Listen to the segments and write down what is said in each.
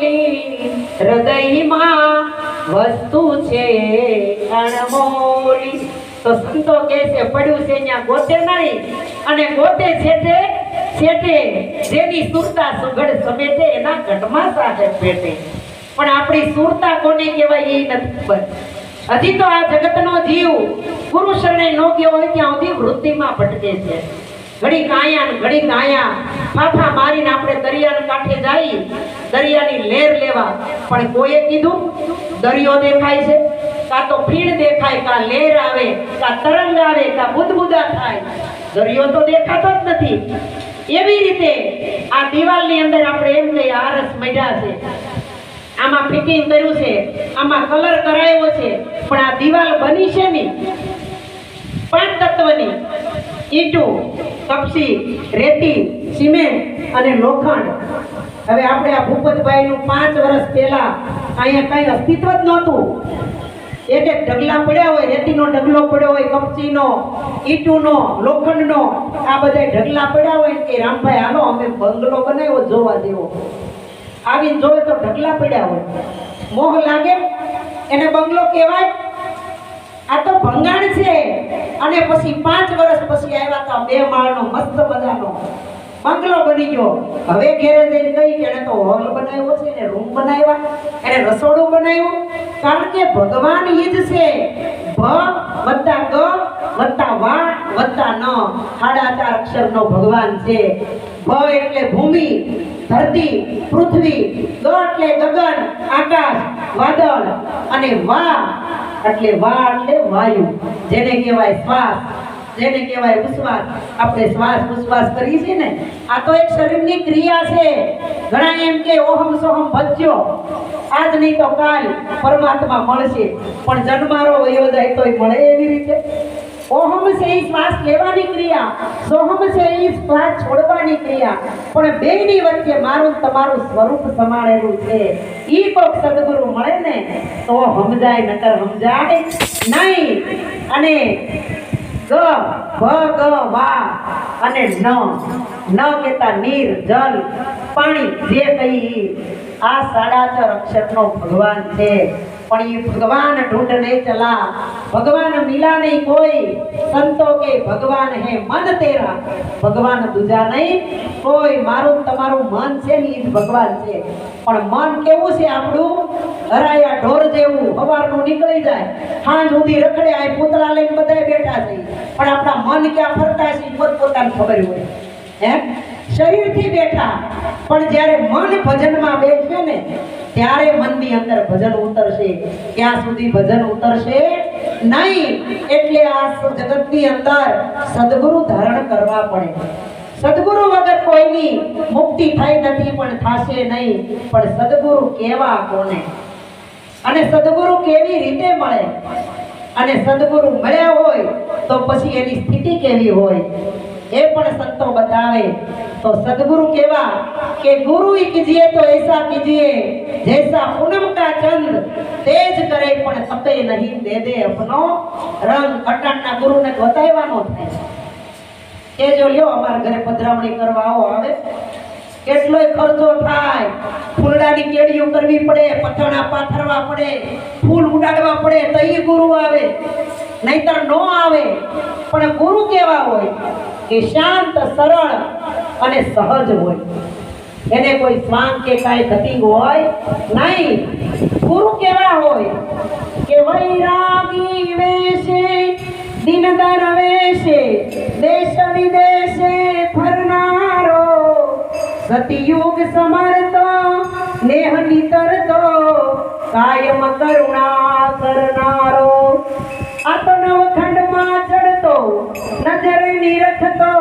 બોલી હૃદયમાં વસ્તુ છે અણમોલી. તો સંતો કહે છે પડ્યું છે અહીંયા ગોતે નહીં, અને ગોતે છેટે છેટે જેની સુરતા સુઘડ સમેટે એના ઘટમાં સાહેબ પેટે. પણ આપણી સુરતા કોને કહેવાય એ નથી ખબર. હજી તો આ જગતનો જીવ ગુરુ શરણે ન ગયો હોય ત્યાં સુધી વૃત્તિમાં ભટકે છે. ઘડી કાયા ઘડી કાયા ફાફા મારીને આપણે દરિયાના કાંઠે જઈ દરિયાની લહેર લેવા, પણ કોઈએ કીધું દરિયો દેખાય છે, કાં તો ફીણ દેખાય, કાં લહેર આવે, કાં તરંગ આવે, કાં બુદબુદા થાય, દરિયો તો દેખાતો જ નથી. એવી રીતે આ દિવાલની અંદર આપણે એમ કહીએ આરસ મઢ્યા છે, આમાં ફિટિંગ કર્યું છે, આમાં કલર કરાયો છે, પણ આ દિવાલ બની છે ને 5 તત્વની: ઈંટું, કપસી, રેતી, સિમેન્ટ અને લોખંડ. હવે આપણે આ ભૂપતભાઈનું 5 વર્ષ પહેલા અહીંયા કઈ અસ્તિત્વ જ નહોતું. એક એક ઢગલા પડ્યા હોય, રેતીનો ઢગલો પડ્યો હોય, કપચીનો, ઈંટુનો, લોખંડનો, આ બધા ઢગલા પડ્યા હોય કે રામભાઈ હાલો અમે બંગલો બનાવ્યો જોવા જેવો. આવીને જોવે તો ઢગલા પડ્યા હોય, મોહ લાગે, એને બંગલો કહેવાય? આ તો ભંગાણ છે. અને પછી 5 વર્ષ પછી આવ્યા તો 2 માળનો મસ્ત મજાનો બંગલો બની ગયો. હવે ઘેરે જઈને કહી કે એને તો હોલ બનાવ્યો છે, એને રૂમ બનાવ્યા, એને રસોડું બનાવ્યું. કારણ કે ભગવાન ઈ જ છે. ભ વત્તા ગ વત્તા વા વત્તા ન, 4.5 અક્ષરનો ભગવાન છે. ભ એટલે ભૂમિ, ધરતી, પૃથ્વી, ગ એટલે ગગન, આકાશ, વાદળ, અને વા એટલે વાયુ, જેને કહેવાય શ્વાસ, જેને કહેવાય ઉશ્વાસ. આપણે શ્વાસ ઉશ્વાસ કરીએ છીએ ને, આ તો એક શરીરની ક્રિયા છે. ઘણા એમ કે ઓહમ સોહમ ભજ્યો, આજ નહીં તો કાલ પરમાત્મા મળશે, પણ જન્મારો વયો જાય તોય મળે એવી રીતે? ઓહમ છે એ શ્વાસ લેવાની ક્રિયા, સોહમ છે એ શ્વાસ છોડવાની ક્રિયા, પણ બેની વચ્ચે મારું તમારું સ્વરૂપ સમાયેલું છે. ઈ કોક સદગુરુ મળે ને તો સમજાય, નકર સમજાય નહીં. અને ગ ભ ગ વા અને ન કહેતા નીર, જલ, પાણી, જે કઈ આ 4.5 અક્ષરનો ભગવાન છે. પણ ये भगवान ढूंढने चला, भगवान मिला नहीं कोई, संतों के भगवान है मन तेरा, भगवान दूजा नहीं कोई. મારું તમારું મન છે ને ઈ જ ભગવાન છે. પણ મન કેવું છે આપણું? હરાયા ઢોર જેવું, સવારનું નીકળી જાય, સાંજ સુધી રખડે, આ પૂતળા લઈને બધાય બેઠા છે, પણ આપણા મન ક્યાં ફરતા છે પોતપોતાને ખબર હોય. હે શરીરથી બેઠા, પણ જ્યારે મન ભજનમાં બેસશે ને ત્યારે મનની અંદર ભજન ઉતરશે. ત્યાં સુધી ભજન ઉતરશે નહીં. એટલે આ જગતની અંદર સદગુરુ ધારણ કરવા પડે. સદગુરુ વગર કોઈની મુક્તિ થઈ નથી, પણ થાશે નહીં. પણ સદગુરુ કેવા કોને, અને સદગુરુ કેવી રીતે મળે, અને સદગુરુ મળ્યા હોય તો પછી એની સ્થિતિ કેવી હોય એ પણ સંતો बतावे. तो सदगुरु केवा के गुरु ही कीजिए तो ऐसा कीजिए जैसा पूनम का चंद तेज करे पण तपे नहीं, दे दे अपनो रंग. अटाणना गुरु ने बतावવાનો થાય કે જો લ્યો અમારા ઘરે પધરામણી કરવા આવે, કેટલોય ખર્ચો થાય, ફૂલડાની કેડીઓ કરવી પડે, પથાણા પાથરવા પડે, ફૂલ ઉડાડવા પડે તો ઈ ગુરુ આવે, નહીતર નો આવે. પણ ગુરુ કેવા હોય કે શાંત, સરળ અને સહજ હોય. એને કોઈ સ્વાંગ કે કાંઈ ધતિંગ હોય નહીં. ગુરુ કેવા હોય કે વૈરાગી વેશે, દિન દરવેશે, દેશ વિદેશે ફરનારો, સતયુગ સમર્તો, નેહ નિતરતો, કાયમ કરુણા કરનારો. આ તો નવખંડમાં ચડતો, નજરે નિરખતો,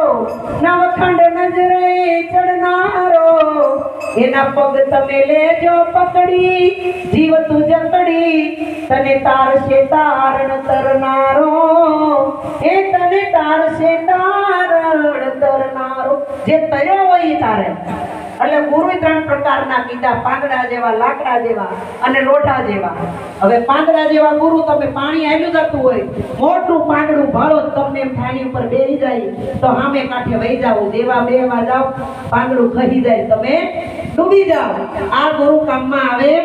નવખંડ નજરે ચડનારો. એના પગ તમે લેજો પકડી, જીવ તું જકડી, તને તારશે તારણ તરનારો. એ તને તારશે તારણ તરનારો. જે તર્યો હોય એ તારે. એટલે ગુરુ 3 પ્રકારના કીધા: પાંદડા જેવા, લાકડા જેવા અને લોઢા જેવા. હવે પાંદડા જેવા ગુરુ, તમે પાણી આલ્યું જતું હોય, મોટું પાંદડું ભાળો, તમને પાણી ઉપર બેસી જાય તો સામે કાંઠે વહી જાવ, જેવા બેવા જાવ પાંદડું ખહી જાય, તમે ડૂબી જાઓ આ ગુરુ કામમાં આવે